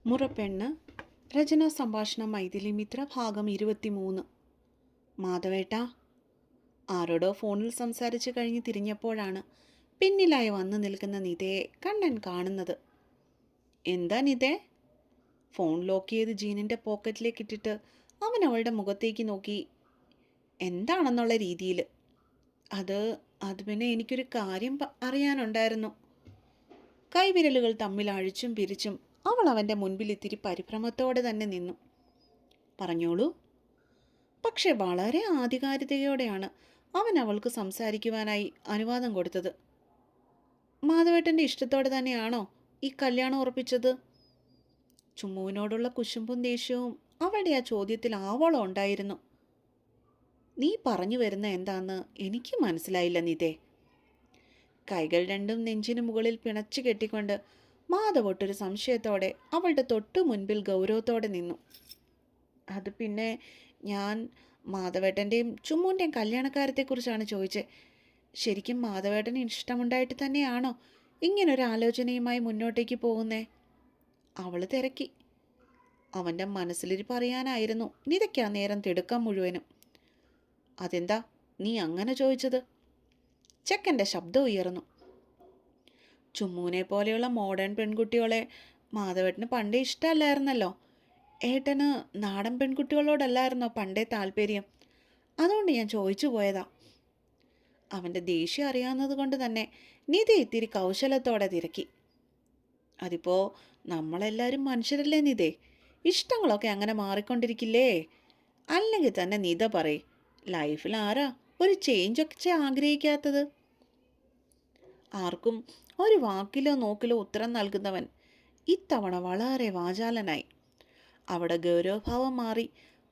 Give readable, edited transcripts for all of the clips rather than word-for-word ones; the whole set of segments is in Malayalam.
മുറപ്പെണ്ണ്. രചനാ സംഭാഷണം മൈഥിലി മിത്ര. ഭാഗം 23. മാധവേട്ട. ആരോടോ ഫോണിൽ സംസാരിച്ച് കഴിഞ്ഞ് തിരിഞ്ഞപ്പോഴാണ് പിന്നിലായി വന്നു നിൽക്കുന്ന നിതയെ കണ്ണൻ കാണുന്നത്. എന്താ നിതേ? ഫോൺ ലോക്ക് ചെയ്ത് ജീനിൻ്റെ പോക്കറ്റിലേക്ക് ഇട്ടിട്ട് അവൻ അവളുടെ മുഖത്തേക്ക് നോക്കി. എന്താണെന്നുള്ള രീതിയിൽ. അത് പിന്നെ എനിക്കൊരു കാര്യം അറിയാനുണ്ടായിരുന്നു. കൈവിരലുകൾ തമ്മിൽ അഴിച്ചും പിരിച്ചും അവൾ അവൻ്റെ മുൻപിൽ ഇത്തിരി പരിഭ്രമത്തോടെ തന്നെ നിന്നു. പറഞ്ഞോളൂ. പക്ഷെ വളരെ ആധികാരികതയോടെയാണ് അവൻ അവൾക്ക് സംസാരിക്കുവാനായി അനുവാദം കൊടുത്തത്. മാധവേട്ടൻ്റെ ഇഷ്ടത്തോടെ തന്നെയാണോ ഈ കല്യാണം ഉറപ്പിച്ചത്? ചുമ്മുവിനോടുള്ള കുശുമ്പും ദേഷ്യവും അവളുടെ ആ ചോദ്യത്തിൽ ആവോളം ഉണ്ടായിരുന്നു. നീ പറഞ്ഞു വരുന്ന എന്താന്ന് എനിക്ക് മനസ്സിലായില്ല നിതേ. കൈകൾ രണ്ടും നെഞ്ചിനു മുകളിൽ പിണച്ചു കെട്ടിക്കൊണ്ട് മാധവൊട്ടൊരു സംശയത്തോടെ അവളുടെ തൊട്ടു മുൻപിൽ ഗൗരവത്തോടെ നിന്നു. അത് പിന്നെ ഞാൻ മാധവേട്ടൻ്റെയും ചുമ്മുൻ്റെയും കല്യാണക്കാര്യത്തെക്കുറിച്ചാണ് ചോദിച്ചത്. ശരിക്കും മാധവേട്ടന് ഇഷ്ടമുണ്ടായിട്ട് തന്നെയാണോ ഇങ്ങനൊരാലോചനയുമായി മുന്നോട്ടേക്ക് പോകുന്നേ? അവൾ തിരക്കി. അവൻ്റെ മനസ്സിലിരിപ്പ് അറിയാനായിരുന്നു നിതയ്ക്ക് ആ നേരം തിടുക്കം മുഴുവനും. അതെന്താ നീ അങ്ങനെ ചോദിച്ചത്? ചെക്കൻ്റെ ശബ്ദം ഉയർന്നു. ചുമ്മുവിനെ പോലെയുള്ള മോഡേൺ പെൺകുട്ടികളെ മാധവേട്ടന് പണ്ടേ ഇഷ്ടമല്ലായിരുന്നല്ലോ. ഏട്ടന് നാടൻ പെൺകുട്ടികളോടല്ലായിരുന്നോ പണ്ടേ താല്പര്യം? അതുകൊണ്ട് ഞാൻ ചോദിച്ചു പോയതാ. അവൻ്റെ ദേഷ്യം അറിയാവുന്നത് കൊണ്ട് തന്നെ നിധി ഇത്തിരി കൗശലത്തോടെ തിരക്കി. അതിപ്പോൾ നമ്മളെല്ലാവരും മനുഷ്യരല്ലേ നിധേ? ഇഷ്ടങ്ങളൊക്കെ അങ്ങനെ മാറിക്കൊണ്ടിരിക്കില്ലേ? അല്ലെങ്കിൽ തന്നെ നിധ പറയേ, ലൈഫിൽ ആരാ ഒരു ചേഞ്ചൊക്കെ ആഗ്രഹിക്കാത്തത്? ആർക്കും ഒരു വാക്കിലോ നോക്കിലോ ഉത്തരം നൽകുന്നവൻ ഇത്തവണ വളരെ വാചാലനായി. അവിടെ ഗൗരവഭാവം മാറി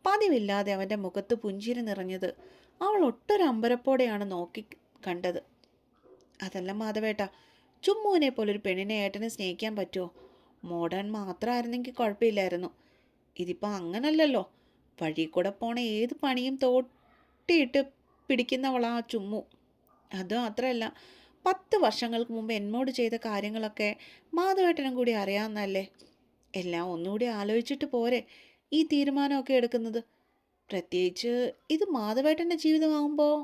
പതിവില്ലാതെ അവൻ്റെ മുഖത്ത് പുഞ്ചിരി നിറഞ്ഞത് അവൾ ഒട്ടൊരമ്പരപ്പോടെയാണ് നോക്കി കണ്ടത്. അതല്ല മാധവേട്ട, ചുമ്മുവിനെ പോലൊരു പെണ്ണിനെ ഏട്ടനെ സ്നേഹിക്കാൻ പറ്റുമോ? മോഡേൺ മാത്രമായിരുന്നെങ്കിൽ കുഴപ്പമില്ലായിരുന്നു. ഇതിപ്പോൾ അങ്ങനല്ലല്ലോ. വഴി കൂടെ പോണ ഏത് പണിയും തോട്ടിയിട്ട് പിടിക്കുന്നവളാ ചുമ്മു. അത് മാത്രമല്ല, 10 വർഷങ്ങൾക്ക് മുമ്പ് എന്നോട് ചെയ്ത കാര്യങ്ങളൊക്കെ മാധവേട്ടനും കൂടി അറിയാവുന്നതല്ലേ. എല്ലാം ഒന്നുകൂടി ആലോചിച്ചിട്ട് പോരെ ഈ തീരുമാനമൊക്കെ എടുക്കുന്നത്. പ്രത്യേകിച്ച് ഇത് മാധവേട്ടൻ്റെ ജീവിതമാകുമ്പോൾ.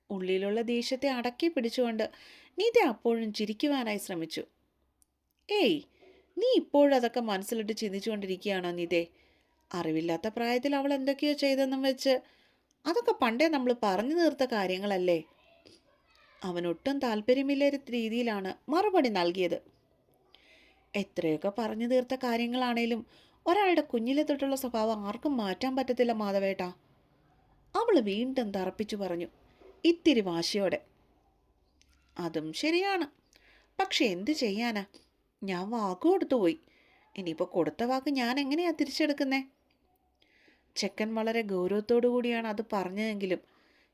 ഉള്ളിലുള്ള ദേഷ്യത്തെ അടക്കി പിടിച്ചുകൊണ്ട് നിധ അപ്പോഴും ചിരിക്കുവാനായി ശ്രമിച്ചു. ഏയ്, നീ ഇപ്പോഴും അതൊക്കെ മനസ്സിലിട്ട് ചിന്തിച്ചുകൊണ്ടിരിക്കുകയാണോ നിധേ? അറിവില്ലാത്ത പ്രായത്തിൽ അവൾ എന്തൊക്കെയോ ചെയ്തെന്നും വെച്ച് അതൊക്കെ പണ്ടേ നമ്മൾ പറഞ്ഞു തീർത്ത കാര്യങ്ങളല്ലേ. അവനൊട്ടും താല്പര്യമില്ലാത്ത രീതിയിലാണ് മറുപടി നൽകിയത്. എത്രയൊക്കെ പറഞ്ഞു തീർത്ത കാര്യങ്ങളാണേലും ഒരാളുടെ കുഞ്ഞിലെ തൊട്ടുള്ള സ്വഭാവം ആർക്കും മാറ്റാൻ പറ്റത്തില്ല മാധവേട്ട. അവൾ വീണ്ടും തറപ്പിച്ചു പറഞ്ഞു, ഇത്തിരി വാശിയോടെ. അതും ശരിയാണ്. പക്ഷെ എന്തു ചെയ്യാനാ? ഞാൻ വാക്ക് കൊടുത്തുപോയി. ഇനിയിപ്പോൾ കൊടുത്ത വാക്ക് ഞാൻ എങ്ങനെയാ തിരിച്ചെടുക്കുന്നേ? ചെക്കൻ വളരെ ഗൗരവത്തോടു കൂടിയാണ് അത് പറഞ്ഞതെങ്കിലും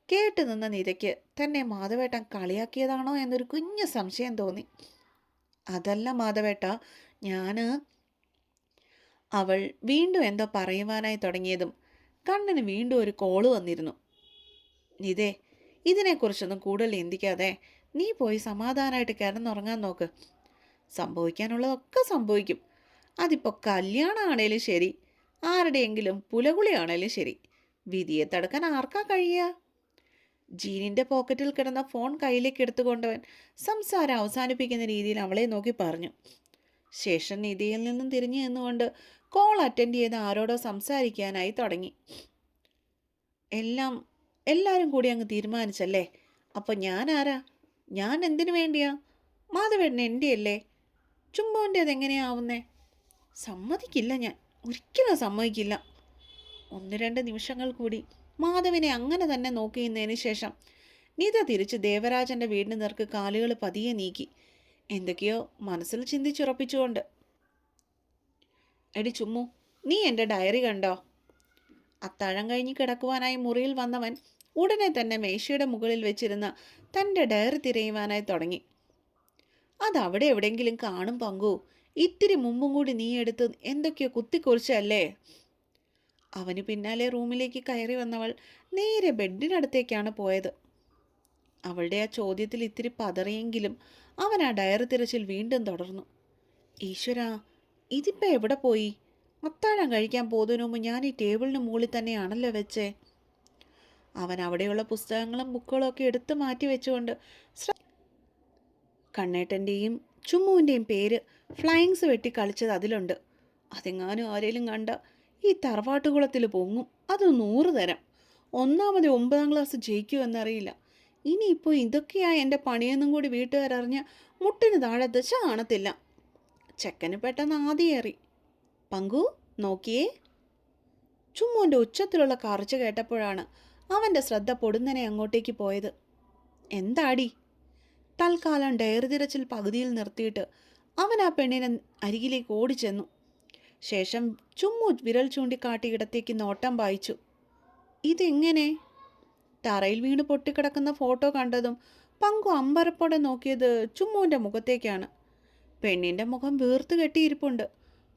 കേട്ടു നിന്ന നിതയ്ക്ക് തന്നെ മാധവേട്ടൻ കളിയാക്കിയതാണോ എന്നൊരു കുഞ്ഞു സംശയം തോന്നി. അതല്ല മാധവേട്ട, അവൾ വീണ്ടും എന്തോ പറയുവാനായി തുടങ്ങിയതും കണ്ണന് വീണ്ടും ഒരു കോള് വന്നിരുന്നു. നിതേ, ഇതിനെക്കുറിച്ചൊന്നും കൂടുതൽ ചിന്തിക്കാതെ നീ പോയി സമാധാനമായിട്ട് കിടന്നുറങ്ങാൻ നോക്ക്. സംഭവിക്കാനുള്ളതൊക്കെ സംഭവിക്കും. അതിപ്പോൾ കല്യാണമാണേലും ശരി, ആരുടെയെങ്കിലും പുലകുളിയാണേലും ശരി. വിധിയെ തടുക്കാൻ ആർക്കാ കഴിയുക? ജീനിൻ്റെ പോക്കറ്റിൽ കിടന്ന ഫോൺ കയ്യിലേക്ക് എടുത്തുകൊണ്ടവൻ സംസാരം അവസാനിപ്പിക്കുന്ന രീതിയിൽ അവളെ നോക്കി പറഞ്ഞു. ശേഷം നിധിയിൽ നിന്നും തിരിഞ്ഞു നിന്നുകൊണ്ട് കോൾ അറ്റൻഡ് ചെയ്ത് ആരോടോ സംസാരിക്കാനായി തുടങ്ങി. എല്ലാവരും കൂടി അങ്ങ് തീരുമാനിച്ചല്ലേ? അപ്പോൾ ഞാൻ ആരാ? ഞാൻ എന്തിനു വേണ്ടിയാ? മാധവേട്ടൻ എൻ്റെയല്ലേ. ചുമ്മുവിൻ്റെ അതെങ്ങനെയാവുന്നേ? സമ്മതിക്കില്ല, ഞാൻ ഒരിക്കലും സമ്മതിക്കില്ല. 1-2 നിമിഷങ്ങൾ കൂടി മാധവിനെ അങ്ങനെ തന്നെ നോക്കിയിരുന്നതിന് ശേഷം നിത തിരിച്ച് ദേവരാജൻ്റെ വീടിന് നേർക്ക് കാലുകൾ പതിയെ നീക്കി എന്തൊക്കെയോ മനസ്സിൽ ചിന്തിച്ചുറപ്പിച്ചുകൊണ്ട്. എടി ചുമ്മു, നീ എൻ്റെ ഡയറി കണ്ടോ? അത്താഴം കഴിഞ്ഞ് കിടക്കുവാനായി മുറിയിൽ വന്നവൻ ഉടനെ തന്നെ മേശയുടെ മുകളിൽ വെച്ചിരുന്ന തൻ്റെ ഡയറി തിരയുവാനായി തുടങ്ങി. അതവിടെ എവിടെയെങ്കിലും കാണും പങ്കു. ഇത്തിരി മുമ്പും കൂടി നീ എടുത്ത് എന്തൊക്കെയോ കുത്തിക്കുറിച്ചല്ലേ? അവന് പിന്നാലെ റൂമിലേക്ക് കയറി വന്നവൾ നേരെ ബെഡിനടുത്തേക്കാണ് പോയത്. അവളുടെ ആ ചോദ്യത്തിൽ ഇത്തിരി പതറിയെങ്കിലും അവൻ ആ ഡയറി തിരച്ചിൽ വീണ്ടും തുടർന്നു. ഈശ്വരാ, ഇതിപ്പോൾ എവിടെ പോയി? അത്താഴം കഴിക്കാൻ പോകുന്നതിന് മുമ്പ് ഞാൻ ഈ ടേബിളിന് മുകളിൽ തന്നെയാണല്ലോ വെച്ചേ. അവൻ അവിടെയുള്ള പുസ്തകങ്ങളും ബുക്കുകളും ഒക്കെ എടുത്തു മാറ്റി വെച്ചുകൊണ്ട് കണ്ണേട്ടൻ്റെയും ചുമ്മുവിൻ്റെയും പേര് ഫ്ലൈങ്സ് വെട്ടി കളിച്ചത് അതിലുണ്ട്. അതെങ്ങാനും ആരേലും കണ്ട ഈ തറവാട്ടുകുളത്തിൽ പൊങ്ങും. അത് 100 തരം. ഒന്നാമത് 9ാം ക്ലാസ് ജയിക്കുമെന്നറിയില്ല. ഇനിയിപ്പോൾ ഇതൊക്കെയാ എൻ്റെ പണിയെന്നും കൂടി വീട്ടുകാരറിഞ്ഞ മുട്ടിന് താഴെ ദശ കാണത്തില്ല. ചെക്കന് പെട്ടെന്ന് ആദിയേറി. പങ്കു നോക്കിയേ. ചുമ്മുവിൻ്റെ ഉച്ചത്തിലുള്ള കറച്ച് കേട്ടപ്പോഴാണ് അവൻ്റെ ശ്രദ്ധ പൊടുന്നനെ അങ്ങോട്ടേക്ക് പോയത്. എന്താടി? തൽക്കാലം ഡയറി തിരച്ചിൽ പകുതിയിൽ നിർത്തിയിട്ട് അവൻ ആ പെണ്ണിനെ അരികിലേക്ക് ഓടിച്ചെന്നു. ശേഷം ചുമ്മു വിരൽ ചൂണ്ടിക്കാട്ടി ഇടത്തേക്ക് നോട്ടം വായിച്ചു. ഇതെങ്ങനെ? തറയിൽ വീണ് പൊട്ടിക്കിടക്കുന്ന ഫോട്ടോ കണ്ടതും പങ്കു അമ്പരപ്പോടെ നോക്കിയത് ചുമ്മുവിൻ്റെ മുഖത്തേക്കാണ്. പെണ്ണിൻ്റെ മുഖം വീർത്ത് കെട്ടിയിരിപ്പുണ്ട്.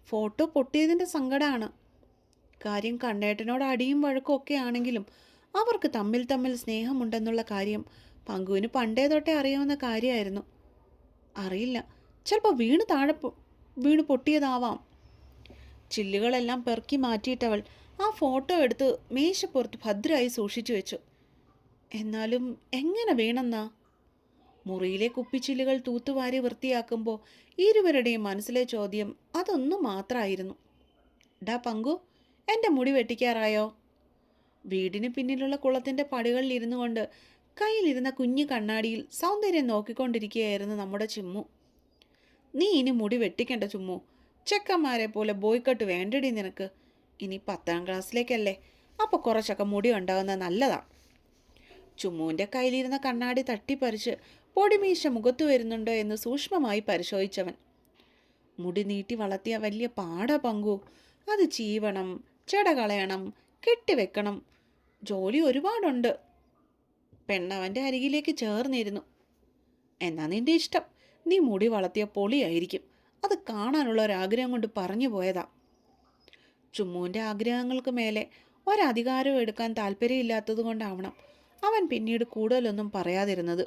ഫോട്ടോ പൊട്ടിയതിൻ്റെ സങ്കടമാണ്. കാര്യം കണ്ണേട്ടനോട് അടിയും വഴക്കും ഒക്കെ ആണെങ്കിലും അവർക്ക് തമ്മിൽ തമ്മിൽ സ്നേഹമുണ്ടെന്നുള്ള കാര്യം പങ്കുവിന് പണ്ടേ തൊട്ടേ അറിയാവുന്ന കാര്യമായിരുന്നു. അറിയില്ല, ചിലപ്പോൾ വീണ് പൊട്ടിയതാവാം. ചില്ലുകളെല്ലാം പെറുക്കി മാറ്റിയിട്ടവൾ ആ ഫോട്ടോ എടുത്ത് മേശപ്പുറത്ത് ഭദ്രമായി സൂക്ഷിച്ചു വെച്ചു. എന്നാലും എങ്ങനെ വീണെന്നാ? മുറിയിലെ കുപ്പിച്ചില്ലുകൾ തൂത്തുവാരി വൃത്തിയാക്കുമ്പോൾ ഇരുവരുടെയും മനസ്സിലെ ചോദ്യം അതൊന്നു മാത്രമായിരുന്നു. ഡാ പങ്കു, എൻ്റെ മുടി വെട്ടിക്കാറായോ? വീടിന് പിന്നിലുള്ള കുളത്തിൻ്റെ പടികളിൽ ഇരുന്നു കൊണ്ട് കയ്യിലിരുന്ന കുഞ്ഞു കണ്ണാടിയിൽ സൗന്ദര്യം നോക്കിക്കൊണ്ടിരിക്കുകയായിരുന്നു നമ്മുടെ ചുമ്മു. നീ ഇനി മുടി വെട്ടിക്കണ്ട ചുമ്മു. ചെക്കന്മാരെ പോലെ ബോയ്ക്കട്ട് വേണ്ടടി നിനക്ക്. ഇനി 10ാം ക്ലാസ്സിലേക്കല്ലേ, അപ്പോൾ കുറച്ചൊക്കെ മുടി ഉണ്ടാകുന്നത് നല്ലതാണ്. ചുമ്മുവിൻ്റെ കയ്യിലിരുന്ന കണ്ണാടി തട്ടിപ്പറിച്ച് പൊടിമീശ മുഖത്ത് വരുന്നുണ്ടോ എന്ന് സൂക്ഷ്മമായി പരിശോധിച്ചവൻ. മുടി നീട്ടി വളർത്തിയ വലിയ പാടാ പങ്കു. അത് ചീവണം, ചെട കളയണം, കെട്ടിവെക്കണം. ജോലി ഒരുപാടുണ്ട്. പെണ്ണവൻ്റെ അരികിലേക്ക് ചേർന്നിരുന്നു. എന്നാ നിന്റെ ഇഷ്ടം. നീ മുടി വളർത്തിയ പൊളിയായിരിക്കും. അത് കാണാനുള്ള ഒരാഗ്രഹം കൊണ്ട് പറഞ്ഞു പോയതാ. ചുമ്മുവിൻ്റെ ആഗ്രഹങ്ങൾക്ക് മേലെ ഒരധികാരവും എടുക്കാൻ താല്പര്യമില്ലാത്തത് കൊണ്ടാവണം അവൻ പിന്നീട് കൂടുതലൊന്നും പറയാതിരുന്നത്.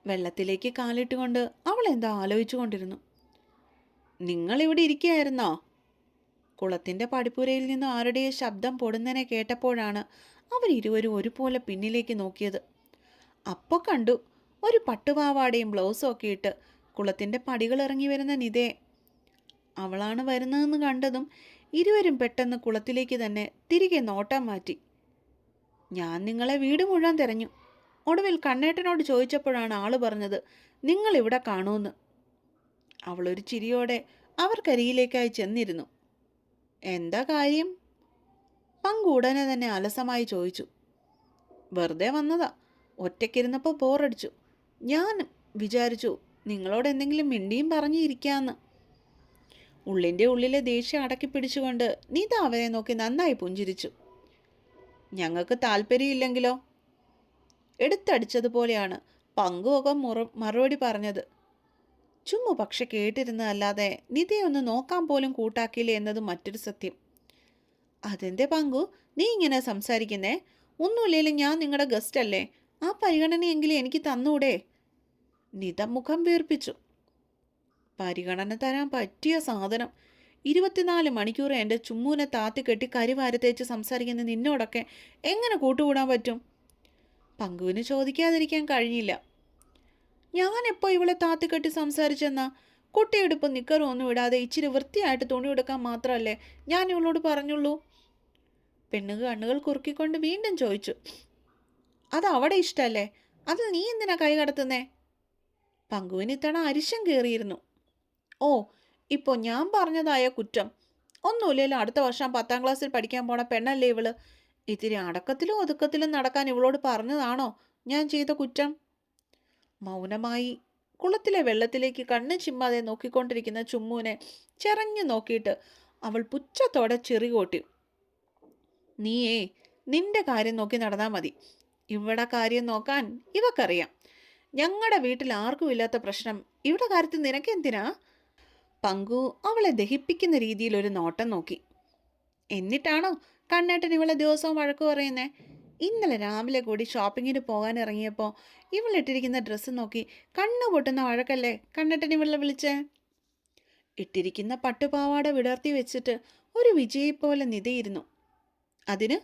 വെള്ളത്തിലേക്ക് കാലിട്ടുകൊണ്ട് അവൾ എന്തോ ആലോചിച്ചു കൊണ്ടിരുന്നു. നിങ്ങളിവിടെ ഇരിക്കുകയായിരുന്നോ? കുളത്തിൻ്റെ പടിപ്പുരയിൽ നിന്ന് ആരുടെയോ ശബ്ദം പൊടുന്നനെ കേട്ടപ്പോഴാണ് അവരിരുവരും ഒരുപോലെ പിന്നിലേക്ക് നോക്കിയത്. അപ്പോൾ കണ്ടു ഒരു പട്ടുപാവാടയും ബ്ലൗസും ഒക്കെ ഇട്ട് കുളത്തിൻ്റെ പടികൾ ഇറങ്ങി വരുന്ന നിധയെ. അവളാണ് വരുന്നതെന്ന് കണ്ടതും ഇരുവരും പെട്ടെന്ന് കുളത്തിലേക്ക് തന്നെ തിരികെ നോട്ടം മാറ്റി. ഞാൻ നിങ്ങളെ വീട് മുഴുവൻ തിരഞ്ഞു. ഒടുവിൽ കണ്ണേട്ടനോട് ചോദിച്ചപ്പോഴാണ് ആള് പറഞ്ഞത് നിങ്ങളിവിടെ കാണുമെന്ന്. അവളൊരു ചിരിയോടെ അവർക്കരികിലേക്കായി ചെന്നിരുന്നു. എന്താ കാര്യം? പങ്കു ഉടനെ തന്നെ അലസമായി ചോദിച്ചു. വെറുതെ വന്നതാ. ഒറ്റയ്ക്കിരുന്നപ്പോൾ ബോറടിച്ചു. ഞാൻ വിചാരിച്ചു നിങ്ങളോട് എന്തെങ്കിലും മിണ്ടിയും പറഞ്ഞിരിക്കാന്ന്. ഉള്ളിൻ്റെ ഉള്ളിലെ ദേഷ്യം അടക്കി പിടിച്ചുകൊണ്ട് നീത അവരെ നോക്കി നന്നായി പുഞ്ചിരിച്ചു. ഞങ്ങൾക്ക് താല്പര്യമില്ലെങ്കിലോ? എടുത്തടിച്ചതുപോലെയാണ് പങ്കുവൊക്കെ മറുപടി പറഞ്ഞത്. ചുമ്മു പക്ഷെ കേട്ടിരുന്നതല്ലാതെ നിധയൊന്ന് നോക്കാൻ പോലും കൂട്ടാക്കിയില്ല എന്നത് മറ്റൊരു സത്യം. അതെന്തേ പങ്കു നീ ഇങ്ങനെ സംസാരിക്കുന്നേ? ഒന്നുമില്ലേലും ഞാൻ നിങ്ങളുടെ ഗസ്റ്റ് അല്ലേ. ആ പരിഗണനയെങ്കിലും എനിക്ക് തന്നൂടെ? നിധ മുഖം വീർപ്പിച്ചു. പരിഗണന തരാൻ പറ്റിയ സാധനം. 24 മണിക്കൂർ എൻ്റെ ചുമ്മൂനെ താത്തി കെട്ടി കരിവാരി തേച്ച് സംസാരിക്കുന്ന നിന്നോടൊക്കെ എങ്ങനെ കൂട്ടുകൂടാൻ പറ്റും? പങ്കുവിന് ചോദിക്കാതിരിക്കാൻ കഴിഞ്ഞില്ല. ഞാനെപ്പോൾ ഇവളെ താത്തിക്കെട്ടി സംസാരിച്ചെന്നാ? കുട്ടിയെടുപ്പും നിക്കറും ഒന്നും ഇടാതെ ഇച്ചിരി വൃത്തിയായിട്ട് തുണി എടുക്കാൻ മാത്രമല്ലേ ഞാൻ ഇവളോട് പറഞ്ഞുള്ളൂ. പെണ്ണുക കണ്ണുകൾ കുറുക്കിക്കൊണ്ട് വീണ്ടും ചോദിച്ചു. അത് അവിടെ ഇഷ്ടമല്ലേ? അതിൽ നീ എന്തിനാ കൈ കടത്തുന്നേ? പങ്കുവിന് ഇത്തവണ അരിശം കയറിയിരുന്നു. ഓ, ഇപ്പോൾ ഞാൻ പറഞ്ഞതായ കുറ്റം. ഒന്നുമില്ലല്ലോ, അടുത്ത വർഷം 10ാം ക്ലാസ്സിൽ പഠിക്കാൻ പോണ പെണ്ണല്ലേ ഇവള്. ഇത്തിരി അടക്കത്തിലും ഒതുക്കത്തിലും നടക്കാൻ ഇവളോട് പറഞ്ഞതാണോ ഞാൻ ചെയ്ത കുറ്റം? മൗനമായി കുളത്തിലെ വെള്ളത്തിലേക്ക് കണ്ണ് ചിമ്മാതെ നോക്കിക്കൊണ്ടിരിക്കുന്ന ചുമ്മുവിനെ ചെറഞ്ഞു നോക്കിയിട്ട് അവൾ പുച്ഛത്തോടെ ചിറികൂട്ടി. നീയേ നിന്റെ കാര്യം നോക്കി നടന്നാൽ മതി. ഇവിടെ കാര്യം നോക്കാൻ ഇവക്കറിയാം. ഞങ്ങളുടെ വീട്ടിൽ ആർക്കും ഇല്ലാത്ത പ്രശ്നം ഇവിടെ കാര്യത്തിൽ നിനക്കെന്തിനാ? പങ്കു അവളെ ദഹിപ്പിക്കുന്ന രീതിയിൽ ഒരു നോട്ടം നോക്കി. എന്നിട്ടാണോ കണ്ണേട്ടൻ ഇവളെ ദിവസവും വഴക്ക് പറയുന്നേ? ഇന്നലെ രാവിലെ കൂടി ഷോപ്പിങ്ങിന് പോകാൻ ഇറങ്ങിയപ്പോൾ ഇവളിട്ടിരിക്കുന്ന ഡ്രസ്സ് നോക്കി കണ്ണു പൊട്ടുന്ന വഴക്കല്ലേ കണ്ണേട്ടൻ ഇവളെ വിളിച്ചേ? ഇട്ടിരിക്കുന്ന പട്ടുപാവാട വിടർത്തി വെച്ചിട്ട് ഒരു വിജയെപ്പോലെ നിതയിരുന്നു. അതിന്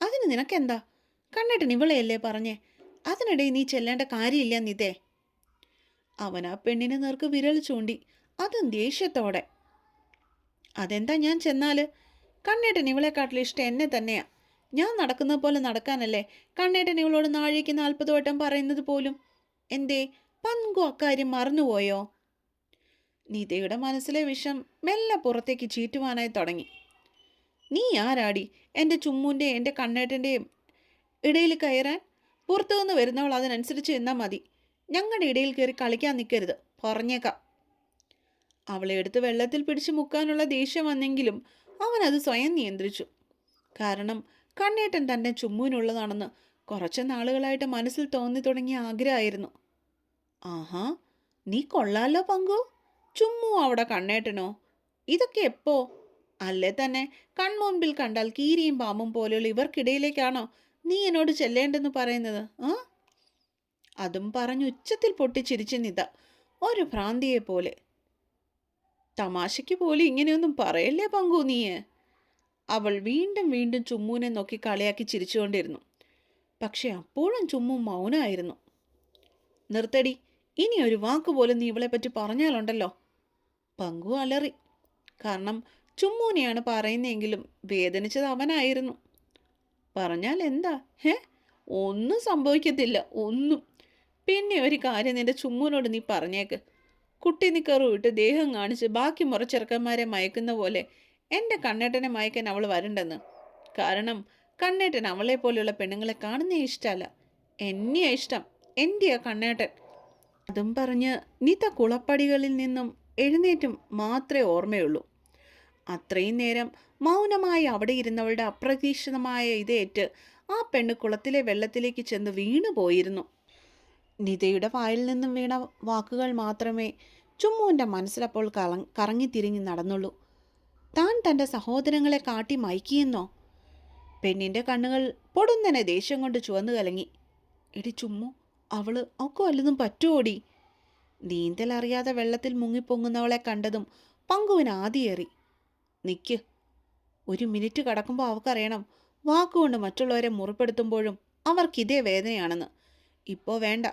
അതിന് നിനക്കെന്താ? കണ്ണേട്ടൻ ഇവളെയല്ലേ പറഞ്ഞേ? അതിനിടയിൽ നീ ചെല്ലേണ്ട കാര്യമില്ല നിതേ. അവൻ ആ പെണ്ണിനെ നേർക്ക് വിരൽ ചൂണ്ടി, അതും ദേഷ്യത്തോടെ. അതെന്താ ഞാൻ ചെന്നാല്? കണ്ണേട്ടൻ ഇവളെക്കാട്ടിലും ഇഷ്ടം എന്നെ തന്നെയാ. ഞാൻ നടക്കുന്നത് പോലെ നടക്കാനല്ലേ കണ്ണേട്ടൻ ഇവളോട് നാഴേക്ക് 40 വട്ടം പറയുന്നത് പോലും. എന്തേ പങ്കു അക്കാര്യം മറന്നുപോയോ? നിതയുടെ മനസ്സിലെ വിഷം മെല്ലെ പുറത്തേക്ക് ചീറ്റുവാനായി തുടങ്ങി. നീ ആരാടി എൻ്റെ ചുമ്മൂൻ്റെയും എൻ്റെ കണ്ണേട്ടൻ്റെയും ഇടയിൽ കയറാൻ? പുറത്തുനിന്ന് വരുന്നവൾ അതിനനുസരിച്ച് നിന്നാൽ മതി. ഞങ്ങളുടെ ഇടയിൽ കയറി കളിക്കാൻ നിൽക്കരുത്, പറഞ്ഞേക്കാം. അവളെ എടുത്ത് വെള്ളത്തിൽ പിടിച്ചു മുക്കാനുള്ള ദേഷ്യം വന്നെങ്കിലും അവനത് സ്വയം നിയന്ത്രിച്ചു. കാരണം കണ്ണേട്ടൻ തന്നെ ചുമ്മൂനുള്ളതാണെന്ന് കുറച്ച് നാളുകളായിട്ട് മനസ്സിൽ തോന്നി തുടങ്ങിയ ആഗ്രഹമായിരുന്നു. ആഹാ, നീ കൊള്ളാലോ പങ്കു. ചുമ്മു അവിടെ കണ്ണേട്ടനോ? ഇതൊക്കെ എപ്പോ? അല്ലേ തന്നെ കൺമുൻപിൽ കണ്ടാൽ കീരിയും പാമ്പും പോലെയുള്ള ഇവർക്കിടയിലേക്കാണോ നീ എന്നോട് ചെല്ലേണ്ടെന്ന് പറയുന്നത്? അതും പറഞ്ഞു ഉച്ചത്തിൽ പൊട്ടിച്ചിരിച്ചു നിത, ഒരു ഭ്രാന്തിയെ പോലെ. തമാശയ്ക്ക് പോലും ഇങ്ങനെയൊന്നും പറയല്ലേ പങ്കു നീയെ. അവൾ വീണ്ടും വീണ്ടും ചുമ്മൂനെ നോക്കി കളിയാക്കി ചിരിച്ചുകൊണ്ടിരുന്നു. പക്ഷെ അപ്പോഴും ചുമ്മു മൗനമായിരുന്നു. നിർത്തടി, ഇനി ഒരു വാക്കുപോലും നീ ഇവളെപ്പറ്റി പറഞ്ഞാലുണ്ടല്ലോ. പങ്കു അലറി. കാരണം ചുമ്മൂനെയാണ് പറയുന്നതെങ്കിലും വേദനിച്ചത് അവനായിരുന്നു. പറഞ്ഞാൽ എന്താ? ഒന്നും സംഭവിക്കത്തില്ല, ഒന്നും. പിന്നെ ഒരു കാര്യം നിന്റെ ചുമ്മൂനോട് നീ പറഞ്ഞേക്ക്. കുട്ടി നിക്കറു വിട്ട് ദേഹം കാണിച്ച് ബാക്കി മുറച്ചെറുക്കന്മാരെ മയക്കുന്ന പോലെ എൻ്റെ കണ്ണേട്ടനെ മയക്കാൻ അവൾ വരണ്ടെന്ന്. കാരണം കണ്ണേട്ടൻ അവളെ പോലെയുള്ള പെണ്ണുങ്ങളെ കാണുന്നേ ഇഷ്ടമല്ല. എന്നെയാ ഇഷ്ടം, എൻ്റെയാ കണ്ണേട്ടൻ. അതും പറഞ്ഞ് നിത കുളപ്പടികളിൽ നിന്നും എഴുന്നേറ്റും മാത്രമേ ഓർമ്മയുള്ളൂ. അത്രയും നേരം മൗനമായി അവിടെ ഇരുന്നവളുടെ അപ്രതീക്ഷിതമായ ഇതേറ്റ് ആ പെണ്ണ് കുളത്തിലെ വെള്ളത്തിലേക്ക് ചെന്ന് വീണു പോയിരുന്നു. നിതയുടെ വായിൽ നിന്നും വീണ വാക്കുകൾ മാത്രമേ ചുമ്മുവിൻ്റെ മനസ്സിലപ്പോൾ കറങ്ങിത്തിരിഞ്ഞ് നടന്നുള്ളൂ. താൻ തൻ്റെ സഹോദരങ്ങളെ കാട്ടി മയക്കിയെന്നോ? പെണ്ണിൻ്റെ കണ്ണുകൾ പൊടുന്നനെ ദേഷ്യം കൊണ്ട് ചുവന്നു കലങ്ങി. എടി ചുമ്മു, അവൾക്ക് വല്ലതും പറ്റുമോടി? നീന്തലറിയാതെ വെള്ളത്തിൽ മുങ്ങിപ്പൊങ്ങുന്നവളെ കണ്ടതും പങ്കുവിന് ആദിയേറി. നിൽക്ക്, ഒരു മിനിറ്റ് കടക്കുമ്പോൾ അവൾക്കറിയണം വാക്കുകൊണ്ട് മറ്റുള്ളവരെ മുറിപ്പെടുത്തുമ്പോഴും അവർക്കിതേ വേദനയാണെന്ന്. ഇപ്പോൾ വേണ്ട,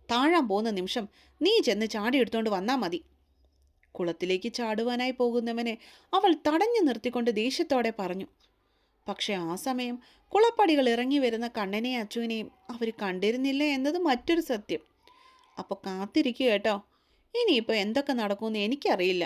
താഴാൻ പോകുന്ന നിമിഷം നീ ചെന്ന് ചാടിയെടുത്തോണ്ട് വന്നാൽ മതി. കുളത്തിലേക്ക് ചാടുവാനായി പോകുന്നവനെ അവൾ തടഞ്ഞു നിർത്തിക്കൊണ്ട് ദേഷ്യത്തോടെ പറഞ്ഞു. പക്ഷെ ആ സമയം കുളപ്പടികൾ ഇറങ്ങി വരുന്ന കണ്ണനെയും അച്ചുവിനെയും അവർ കണ്ടിരുന്നില്ല എന്നത് മറ്റൊരു സത്യം. അപ്പോൾ കാത്തിരിക്കുക കേട്ടോ, ഇനിയിപ്പോൾ എന്തൊക്കെ നടക്കുമെന്ന് എനിക്കറിയില്ല.